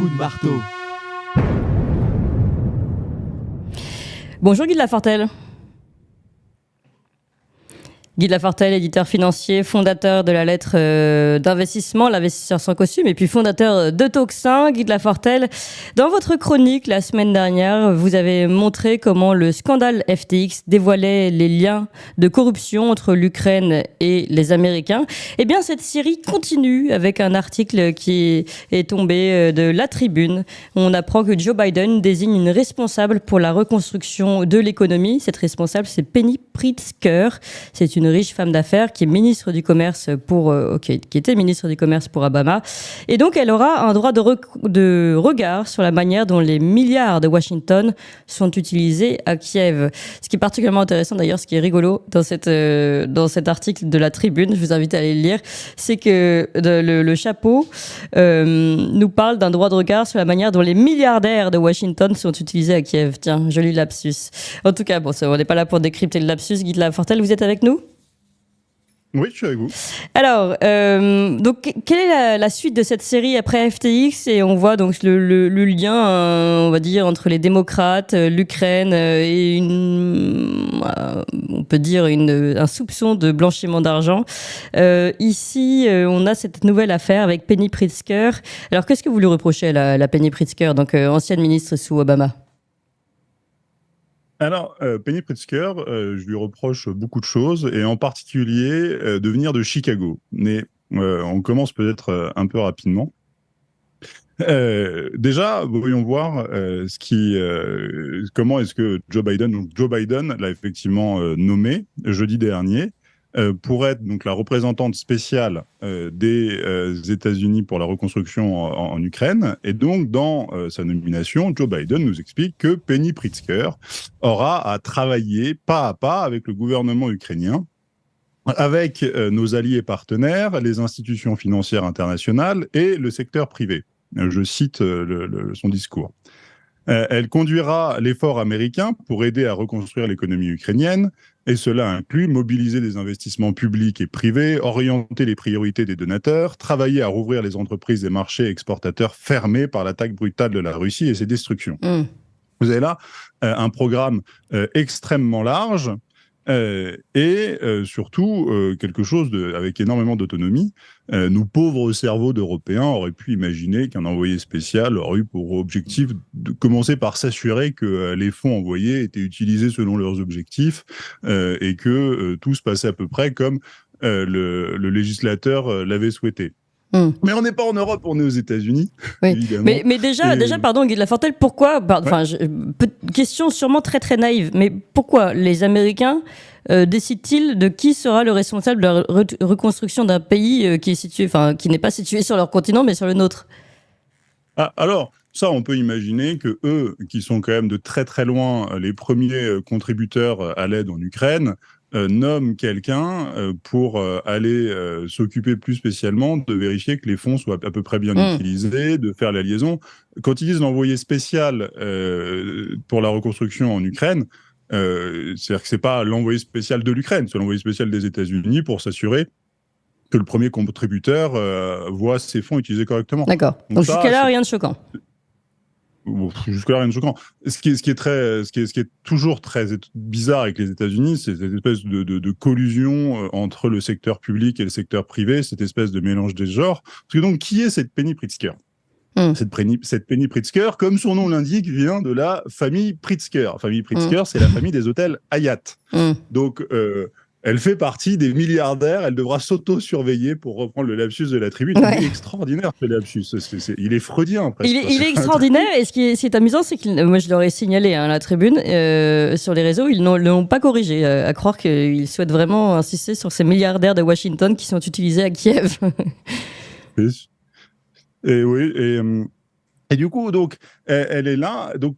coup de marteau. Bonjour Guy de Lafortelle. Guy de Lafortelle, éditeur financier, fondateur de la lettre d'investissement, l'investisseur sans costume, et puis fondateur de Toxin. Guy de Lafortelle, dans votre chronique la semaine dernière, vous avez montré comment le scandale FTX dévoilait les liens de corruption entre l'Ukraine et les Américains. Eh bien, cette série continue avec un article qui est tombé de La Tribune. On apprend que Joe Biden désigne une responsable pour la reconstruction de l'économie. Cette responsable, c'est Penny Pritzker. C'est une riche femme d'affaires qui est ministre du commerce qui était ministre du commerce pour Obama. Et donc, elle aura un droit de regard sur la manière dont les milliards de Washington sont utilisés à Kiev. Ce qui est particulièrement intéressant, d'ailleurs, ce qui est rigolo dans cet article de La Tribune, je vous invite à aller le lire, c'est que le chapeau nous parle d'un droit de regard sur la manière dont les milliardaires de Washington sont utilisés à Kiev. Tiens, joli lapsus. En tout cas, bon, on n'est pas là pour décrypter le lapsus. Guy de Lafortelle, vous êtes avec nous ? Oui, je suis avec vous. Alors, donc, quelle est la suite de cette série après FTX ? Et on voit donc le lien, on va dire, entre les démocrates, l'Ukraine et on peut dire un soupçon de blanchiment d'argent. Ici, on a cette nouvelle affaire avec Penny Pritzker. Alors, qu'est-ce que vous lui reprochez, la Penny Pritzker, donc ancienne ministre sous Obama ? Alors, Penny Pritzker, je lui reproche beaucoup de choses, et en particulier de venir de Chicago. Mais on commence peut-être un peu rapidement. Déjà, voyons voir comment est-ce que Joe Biden l'a effectivement nommé jeudi dernier pour être donc la représentante spéciale des États-Unis pour la reconstruction en Ukraine. Et donc, dans sa nomination, Joe Biden nous explique que Penny Pritzker aura à travailler pas à pas avec le gouvernement ukrainien, avec nos alliés partenaires, les institutions financières internationales et le secteur privé. Je cite son discours. Elle conduira l'effort américain pour aider à reconstruire l'économie ukrainienne, et cela inclut mobiliser des investissements publics et privés, orienter les priorités des donateurs, travailler à rouvrir les entreprises et marchés exportateurs fermés par l'attaque brutale de la Russie et ses destructions. Vous avez là un programme extrêmement large, et surtout quelque chose avec énormément d'autonomie. Nous pauvres cerveaux d'Européens auraient pu imaginer qu'un envoyé spécial aurait eu pour objectif de commencer par s'assurer que les fonds envoyés étaient utilisés selon leurs objectifs et que tout se passait à peu près comme le législateur l'avait souhaité. Mais on n'est pas en Europe, on est aux États-Unis, oui. Évidemment. Mais déjà, pardon, Guy de Lafortelle, pourquoi, question sûrement très très naïve, mais pourquoi les Américains décident-ils de qui sera le responsable de la reconstruction d'un pays qui n'est pas situé sur leur continent, mais sur le nôtre ? Alors, ça, on peut imaginer que eux, qui sont quand même de très très loin les premiers contributeurs à l'aide en Ukraine, nomment quelqu'un pour aller s'occuper plus spécialement de vérifier que les fonds soient à peu près bien utilisés, de faire la liaison. Quand ils disent l'envoyé spécial pour la reconstruction en Ukraine, c'est-à-dire que c'est pas l'envoyé spécial de l'Ukraine, c'est l'envoyé spécial des États-Unis pour s'assurer que le premier contributeur voit ses fonds utilisés correctement. D'accord. Donc jusqu'à là, rien de choquant. Jusque-là, rien de choquant. Ce qui est toujours très bizarre avec les États-Unis, c'est cette espèce de collusion entre le secteur public et le secteur privé, cette espèce de mélange des genres. Parce que donc, qui est cette Penny Pritzker ? Cette Penny Pritzker, comme son nom l'indique, vient de la famille Pritzker. La famille Pritzker, c'est la famille des hôtels Hyatt. Donc, elle fait partie des milliardaires, elle devra s'auto-surveiller, pour reprendre le lapsus de La Tribune. Il est extraordinaire, ce lapsus. Il est freudien, presque. Il est extraordinaire, et ce qui est amusant, c'est que moi je leur ai signalé La Tribune sur les réseaux, ils ne l'ont pas corrigé, à croire qu'ils souhaitent vraiment insister sur ces milliardaires de Washington qui sont utilisés à Kiev. Et oui, et du coup, donc, elle est là, donc,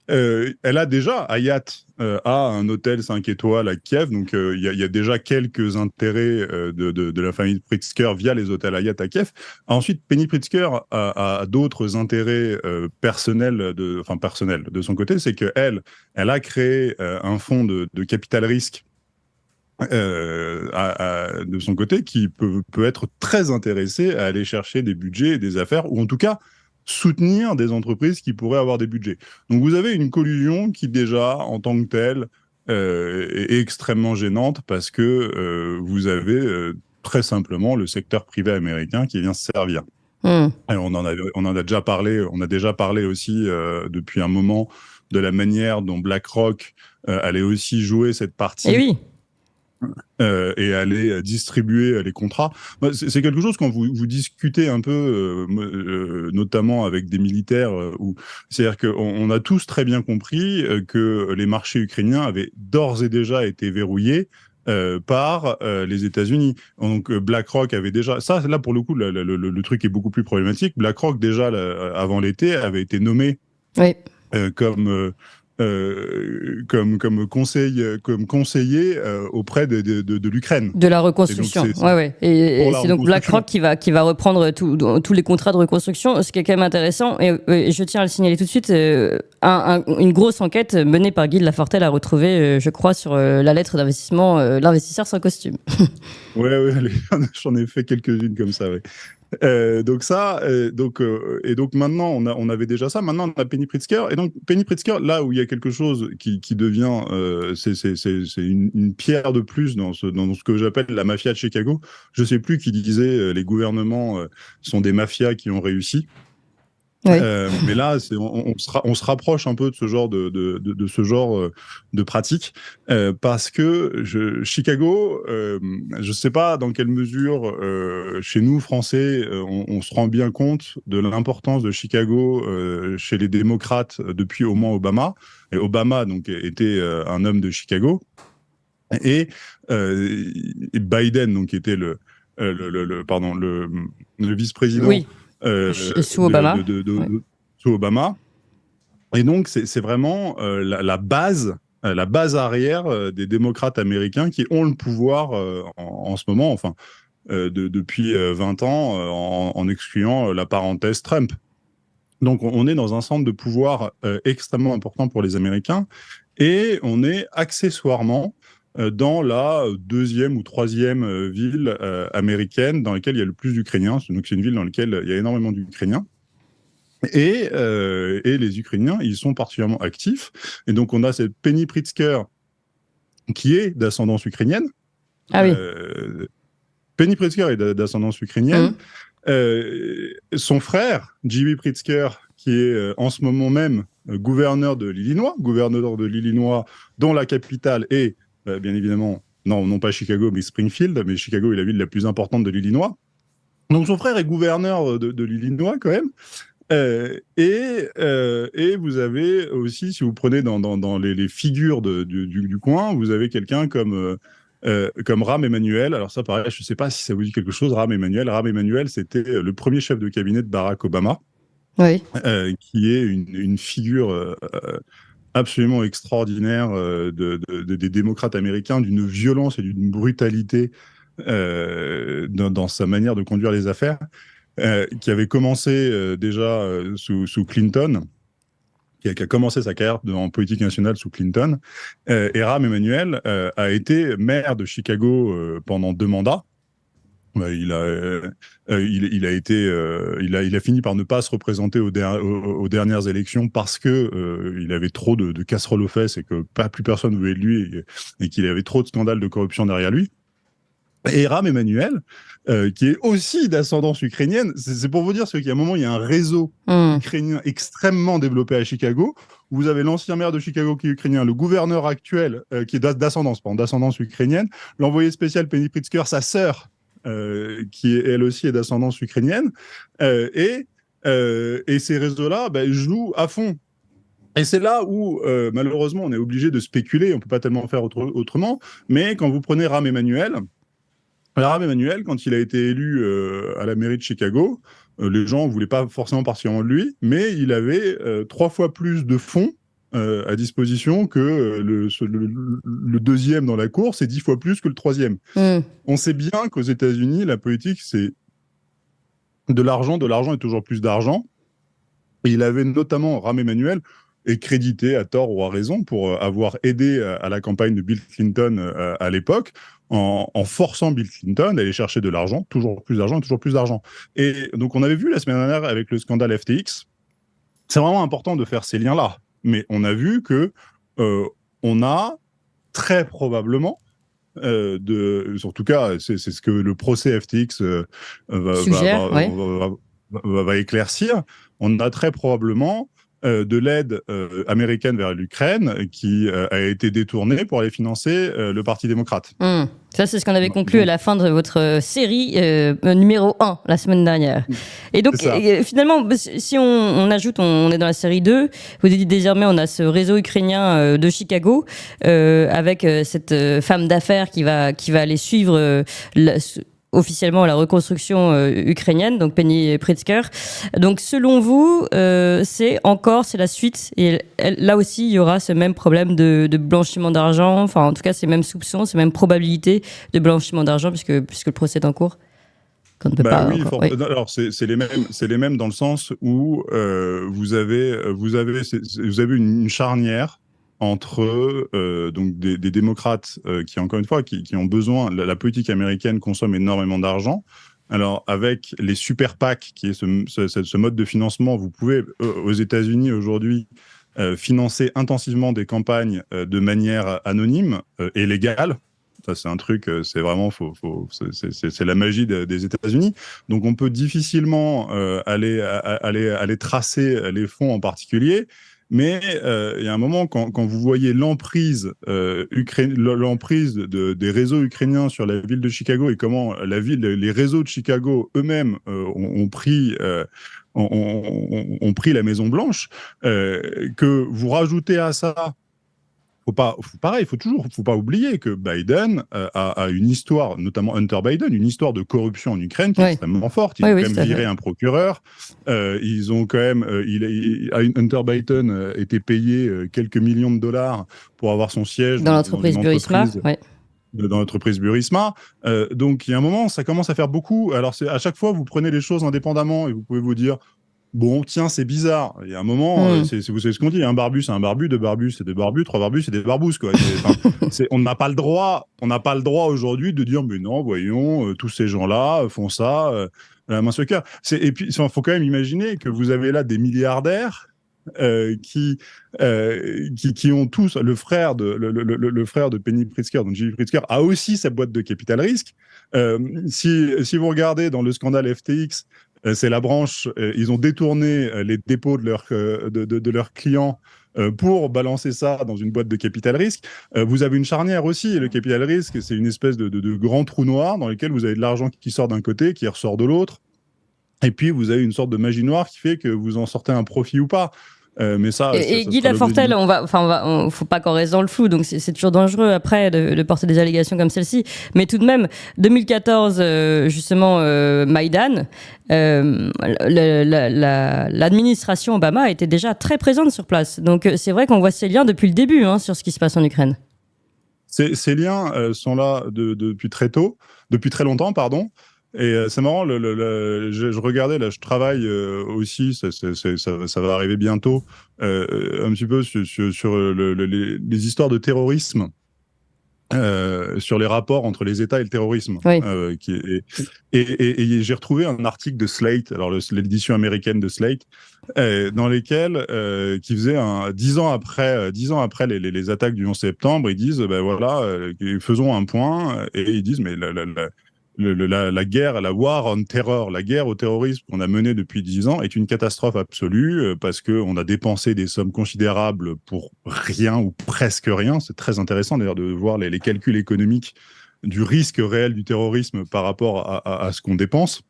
elle a déjà, Hyatt a un hôtel 5 étoiles à Kiev, donc il y a déjà quelques intérêts de la famille Pritzker via les hôtels Hyatt à Kiev. Ensuite, Penny Pritzker a d'autres intérêts personnels de son côté, c'est qu'elle a créé un fonds de capital risque de son côté, qui peut être très intéressé à aller chercher des budgets et des affaires, ou en tout cas soutenir des entreprises qui pourraient avoir des budgets. Donc vous avez une collusion qui déjà, en tant que telle, est extrêmement gênante parce que vous avez très simplement le secteur privé américain qui vient se servir. Et on en a déjà parlé, on a déjà parlé aussi depuis un moment de la manière dont BlackRock allait aussi jouer cette partie. Et oui. Et aller distribuer les contrats. C'est quelque chose quand vous discutez un peu, notamment avec des militaires, c'est-à-dire qu'on a tous très bien compris que les marchés ukrainiens avaient d'ores et déjà été verrouillés par les États-Unis. Donc BlackRock avait déjà ça. Là pour le coup, le truc est beaucoup plus problématique. BlackRock déjà avant l'été avait été nommé comme conseiller auprès de l'Ukraine. De la reconstruction. Et c'est donc BlackRock qui va reprendre tous les contrats de reconstruction. Ce qui est quand même intéressant, et je tiens à le signaler tout de suite, une grosse enquête menée par Guy de Lafortelle a retrouvé, je crois, sur la lettre d'investissement, l'investisseur sans costume. Ouais, j'en ai fait quelques-unes comme ça, ouais. Donc maintenant on avait déjà ça. Maintenant on a Penny Pritzker, et donc Penny Pritzker, là où il y a quelque chose qui devient c'est une pierre de plus dans ce que j'appelle la mafia de Chicago. Je sais plus qui disait les gouvernements sont des mafias qui ont réussi. Oui. Mais là, on se rapproche un peu de ce genre de pratique parce que Chicago, je sais pas dans quelle mesure chez nous Français, on se rend bien compte de l'importance de Chicago chez les démocrates depuis au moins Obama. Et Obama donc était un homme de Chicago, et Biden donc était le vice-président. Oui. Sous Obama. Sous Obama. Et donc, c'est vraiment la base arrière des démocrates américains qui ont le pouvoir en ce moment, enfin, depuis 20 ans, en excluant la parenthèse Trump. Donc, on est dans un centre de pouvoir extrêmement important pour les Américains, et on est accessoirement dans la deuxième ou troisième ville américaine dans laquelle il y a le plus d'Ukrainiens. Donc c'est une ville dans laquelle il y a énormément d'Ukrainiens. Et les Ukrainiens, ils sont particulièrement actifs. Et donc on a cette Penny Pritzker qui est d'ascendance ukrainienne. Ah oui. Penny Pritzker est d'ascendance ukrainienne. Son frère, J.B. Pritzker, qui est en ce moment même gouverneur de l'Illinois, dont la capitale est bien évidemment, non pas Chicago, mais Springfield. Mais Chicago est la ville la plus importante de l'Illinois. Donc son frère est gouverneur de l'Illinois quand même. Et vous avez aussi, si vous prenez dans les figures du coin, vous avez quelqu'un comme Rahm Emanuel. Alors ça, pareil, je ne sais pas si ça vous dit quelque chose, Rahm Emanuel. Rahm Emanuel, c'était le premier chef de cabinet de Barack Obama, qui est une figure absolument extraordinaire des démocrates américains, d'une violence et d'une brutalité dans sa manière de conduire les affaires, qui avait commencé déjà sous Clinton, qui a commencé sa carrière en politique nationale sous Clinton. Et Rahm Emanuel a été maire de Chicago pendant 2 mandats. Il a fini par ne pas se représenter aux dernières élections parce que il avait trop de casseroles aux fesses et que plus personne ne voulait de lui, et qu'il avait trop de scandales de corruption derrière lui. Et Rahm Emanuel, qui est aussi d'ascendance ukrainienne, c'est pour vous dire qu'à un moment, il y a un réseau ukrainien extrêmement développé à Chicago. Vous avez l'ancien maire de Chicago qui est ukrainien, le gouverneur actuel qui est d'ascendance ukrainienne, l'envoyé spécial Penny Pritzker, sa sœur, qui elle aussi est d'ascendance ukrainienne, et ces réseaux-là jouent à fond. Et c'est là où, malheureusement, on est obligé de spéculer, on ne peut pas tellement faire autrement, mais quand vous prenez Rahm Emanuel, quand il a été élu à la mairie de Chicago, les gens ne voulaient pas forcément particulièrement de lui, mais il avait 3 fois plus de fonds à disposition que le deuxième dans la course, et 10 fois plus que le troisième. On sait bien qu'aux États-Unis, la politique, c'est de l'argent et toujours plus d'argent. Et il avait notamment, Rahm Emanuel, est crédité à tort ou à raison pour avoir aidé à la campagne de Bill Clinton à l'époque, en forçant Bill Clinton d'aller chercher de l'argent, toujours plus d'argent, toujours plus d'argent. Et donc, on avait vu la semaine dernière avec le scandale FTX, c'est vraiment important de faire ces liens-là. Mais on a vu que on a très probablement, en tout cas, c'est ce que le procès FTX Suggère, ouais. va éclaircir, on a très probablement de l'aide américaine vers l'Ukraine qui a été détournée pour aller financer le Parti démocrate. Ça, c'est ce qu'on avait conclu à la fin de votre série numéro 1 la semaine dernière. Et donc, finalement, si on ajoute, on est dans la série 2, vous dites désormais, on a ce réseau ukrainien de Chicago avec cette femme d'affaires qui va aller suivre officiellement la reconstruction ukrainienne, donc Penny Pritzker. Donc selon vous, c'est la suite, et là aussi il y aura ce même problème de blanchiment d'argent, enfin en tout cas ces mêmes soupçons, ces mêmes probabilités de blanchiment d'argent puisque le procès est en cours. Alors c'est les mêmes dans le sens où vous avez une charnière entre donc des démocrates qui, encore une fois, qui ont besoin, la politique américaine consomme énormément d'argent. Alors, avec les super PAC, qui est ce mode de financement, vous pouvez, aux États-Unis aujourd'hui, financer intensivement des campagnes de manière anonyme et légale. Ça, c'est un truc, c'est vraiment, c'est la magie des États-Unis. Donc, on peut difficilement aller tracer les fonds en particulier. Mais il y a un moment, quand vous voyez l'emprise des réseaux ukrainiens sur la ville de Chicago et comment les réseaux de Chicago eux-mêmes ont pris la Maison Blanche, que vous rajoutez à ça. Faut pas oublier que Biden a une histoire, notamment Hunter Biden, une histoire de corruption en Ukraine qui est extrêmement forte. Ils ont quand même viré un procureur. Ils ont quand même, Hunter Biden était payé quelques millions de dollars pour avoir son siège dans l'entreprise Burisma. Dans l'entreprise Burisma. Donc, il y a un moment, ça commence à faire beaucoup. Alors, à chaque fois, vous prenez les choses indépendamment et vous pouvez vous dire, bon, tiens, c'est bizarre. Il y a un moment, vous savez ce qu'on dit, un barbu, c'est un barbu, deux barbus, c'est des barbus, trois barbus, c'est des barbousses, quoi. On n'a pas le droit aujourd'hui de dire, mais non, voyons, tous ces gens-là font ça, la main sur le cœur. Et puis, il faut quand même imaginer que vous avez là des milliardaires qui ont tous, le frère de Penny Pritzker, donc Jimmy Pritzker, a aussi sa boîte de capital risque. Si vous regardez dans le scandale FTX, c'est la branche, ils ont détourné les dépôts de leurs clients pour balancer ça dans une boîte de capital risque. Vous avez une charnière aussi, et le capital risque, c'est une espèce de grand trou noir dans lequel vous avez de l'argent qui sort d'un côté, qui ressort de l'autre, et puis vous avez une sorte de magie noire qui fait que vous en sortez un profit ou pas. Mais ça, et Guy Lafortelle, faut pas qu'on reste dans le flou, donc c'est toujours dangereux après de porter des allégations comme celle-ci. Mais tout de même, 2014, justement, Maïdan, l'administration Obama était déjà très présente sur place. Donc c'est vrai qu'on voit ces liens depuis le début sur ce qui se passe en Ukraine. Ces liens sont là depuis très longtemps, pardon. Et c'est marrant, je regardais, là, je travaille aussi, ça va arriver bientôt, un petit peu sur les histoires de terrorisme, sur les rapports entre les États et le terrorisme. Oui. Et j'ai retrouvé un article de Slate, alors l'édition américaine de Slate, dans lesquels, qui faisait 10 ans après les attaques du 11 septembre, ils disent, ben voilà, faisons un point, et ils disent, mais la guerre, la war on terror, la guerre au terrorisme qu'on a menée depuis 10 ans est une catastrophe absolue parce qu'on a dépensé des sommes considérables pour rien ou presque rien. C'est très intéressant d'ailleurs de voir les calculs économiques du risque réel du terrorisme par rapport à ce qu'on dépense.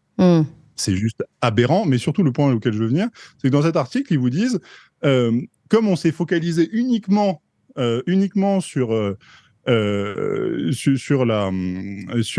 C'est juste aberrant, mais surtout le point auquel je veux venir, c'est que dans cet article, ils vous disent, comme on s'est focalisé uniquement sur sur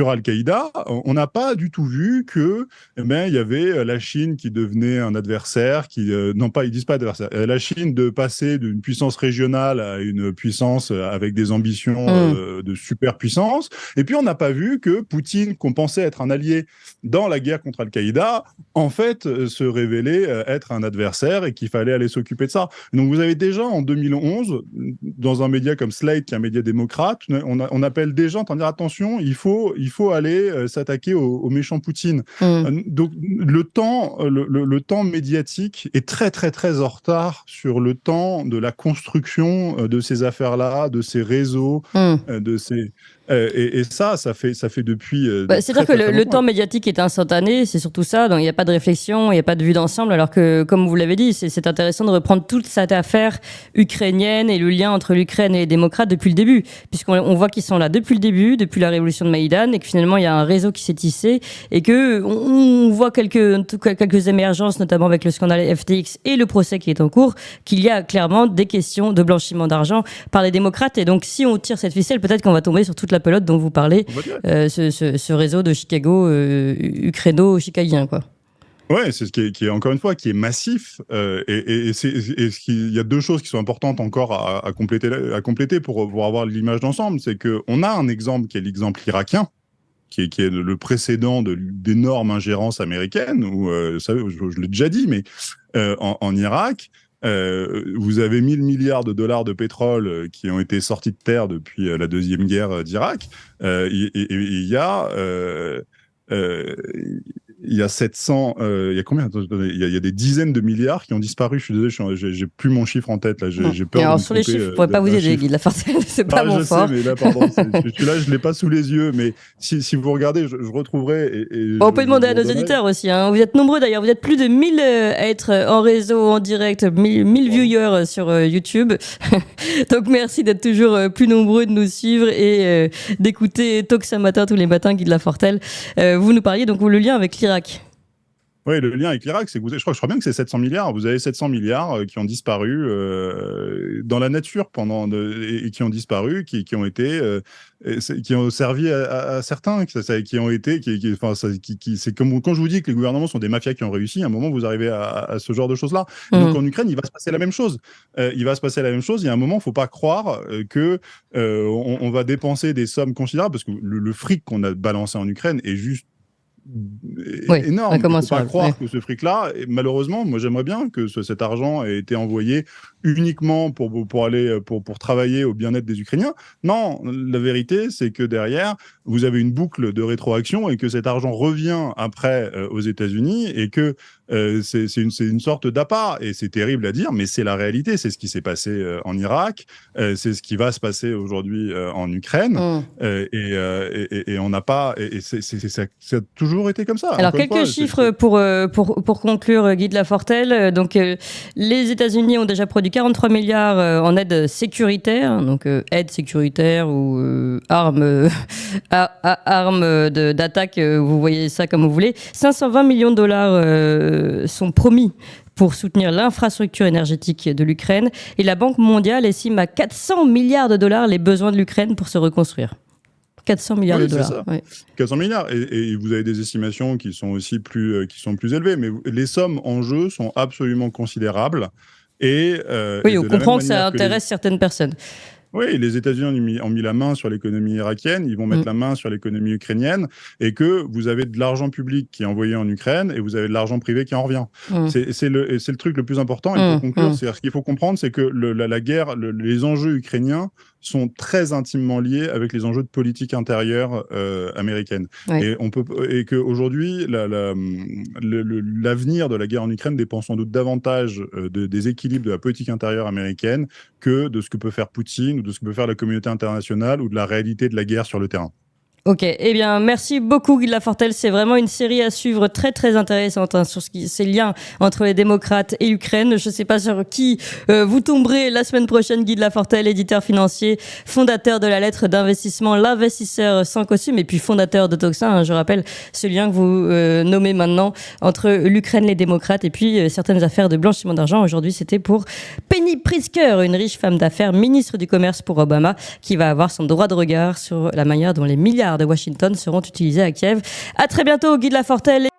Al-Qaïda, on n'a pas du tout vu que, il y avait la Chine qui devenait un adversaire, non pas, ils disent pas adversaire, la Chine de passer d'une puissance régionale à une puissance avec des ambitions de superpuissance. Et puis on n'a pas vu que Poutine, qu'on pensait être un allié dans la guerre contre Al-Qaïda, en fait, se révélait être un adversaire et qu'il fallait aller s'occuper de ça. Donc vous avez déjà en 2011, dans un média comme Slate, qui est un média démocrate, on appelle des gens à dire attention, il faut aller s'attaquer au méchant Poutine. Donc le temps médiatique est très très très en retard sur le temps de la construction de ces affaires-là, de ces réseaux, de ces et ça fait depuis. C'est-à-dire que le temps médiatique est instantané, c'est surtout ça. Donc il n'y a pas de réflexion, il n'y a pas de vue d'ensemble. Alors que, comme vous l'avez dit, c'est intéressant de reprendre toute cette affaire ukrainienne et le lien entre l'Ukraine et les démocrates depuis le début, puisqu'on voit qu'ils sont là depuis le début, depuis la révolution de Maïdan, et que finalement il y a un réseau qui s'est tissé et que on voit quelques émergences, notamment avec le scandale FTX et le procès qui est en cours, qu'il y a clairement des questions de blanchiment d'argent par les démocrates. Et donc si on tire cette ficelle, peut-être qu'on va tomber sur toute la pelote dont vous parlez, ce réseau de Chicago ukraino-chicagien, quoi. Ouais, c'est ce qui est encore une fois qui est massif il y a deux choses qui sont importantes encore à compléter pour avoir l'image d'ensemble, c'est que on a un exemple qui est l'exemple irakien, qui est le précédent d'énormes ingérences américaines, où ça, je l'ai déjà dit, mais en Irak. Vous avez 1000 milliards de dollars de pétrole qui ont été sortis de terre depuis la deuxième guerre d'Irak. Il y a 700, il y a combien? Il y a des dizaines de milliards qui ont disparu. Je suis désolé, j'ai plus mon chiffre en tête là. J'ai peur. Alors sur les chiffres, je pourrais pas vous aider, Guy de Lafortelle. C'est pas mon fort. Je sais, mais là, pardon, celui-là, je l'ai pas sous les yeux. Mais si vous regardez, je retrouverai. On peut demander à nos auditeurs aussi. Hein. Vous êtes nombreux d'ailleurs. Vous êtes plus de 1000 à être en réseau, en direct, 1000 viewers sur YouTube. Donc merci d'être toujours plus nombreux, de nous suivre et d'écouter Talk ce matin tous les matins, Guy de Lafortelle. Vous nous parliez donc le lien avec l'Irak. Oui, le lien avec l'Irak, c'est que je crois bien que c'est 700 milliards. Vous avez 700 milliards qui ont disparu dans la nature et qui ont disparu, qui ont été, qui ont servi à certains, qui ont été, c'est comme quand je vous dis que les gouvernements sont des mafias qui ont réussi. À un moment, vous arrivez à ce genre de choses-là. Donc en Ukraine, il va se passer la même chose. Il va se passer la même chose. Il y a un moment, il ne faut pas croire que on va dépenser des sommes considérables, parce que le fric qu'on a balancé en Ukraine est juste énorme. Il ne faut pas croire que ce fric-là, malheureusement, moi j'aimerais bien que cet argent ait été envoyé uniquement pour travailler au bien-être des Ukrainiens. Non, la vérité, c'est que derrière, vous avez une boucle de rétroaction et que cet argent revient après aux États-Unis et que c'est une sorte d'appât. Et c'est terrible à dire, mais c'est la réalité. C'est ce qui s'est passé en Irak, c'est ce qui va se passer aujourd'hui en Ukraine. Et on n'a pas. Ça a toujours été comme ça. Alors, quelques chiffres pour conclure, Guy de Lafortelle. Donc, les États-Unis ont déjà produit 43 milliards en aide sécuritaire, donc aide sécuritaire ou armes d'attaque, vous voyez ça comme vous voulez. 520 millions de dollars sont promis pour soutenir l'infrastructure énergétique de l'Ukraine. Et la Banque mondiale estime à 400 milliards de dollars les besoins de l'Ukraine pour se reconstruire. 400 milliards de dollars. Oui. 400 milliards. Et vous avez des estimations qui sont aussi plus élevées. Mais les sommes en jeu sont absolument considérables. Oui, on comprend que ça intéresse certaines personnes. Oui, les États-Unis ont mis la main sur l'économie irakienne, ils vont mettre la main sur l'économie ukrainienne, et que vous avez de l'argent public qui est envoyé en Ukraine et vous avez de l'argent privé qui en revient. C'est le truc le plus important. Et pour conclure, ce qu'il faut comprendre, c'est que la guerre, les enjeux ukrainiens sont très intimement liés avec les enjeux de politique intérieure américaine. Et qu'aujourd'hui, l'avenir de la guerre en Ukraine dépend sans doute davantage des équilibres de la politique intérieure américaine que de ce que peut faire Poutine ou de ce que peut faire la communauté internationale ou de la réalité de la guerre sur le terrain. Ok, eh bien merci beaucoup Guy de Lafortelle, c'est vraiment une série à suivre très très intéressante sur ces liens entre les démocrates et l'Ukraine. Je ne sais pas sur qui vous tomberez la semaine prochaine. Guy de Lafortelle, éditeur financier, fondateur de la lettre d'investissement L'investisseur sans costume et puis fondateur de Tocsin, je rappelle ce lien que vous nommez maintenant entre l'Ukraine, les démocrates et puis certaines affaires de blanchiment d'argent. Aujourd'hui c'était pour Penny Pritzker, une riche femme d'affaires, ministre du commerce pour Obama, qui va avoir son droit de regard sur la manière dont les milliards de Washington seront utilisés à Kiev. À très bientôt, Guy de Lafortelle.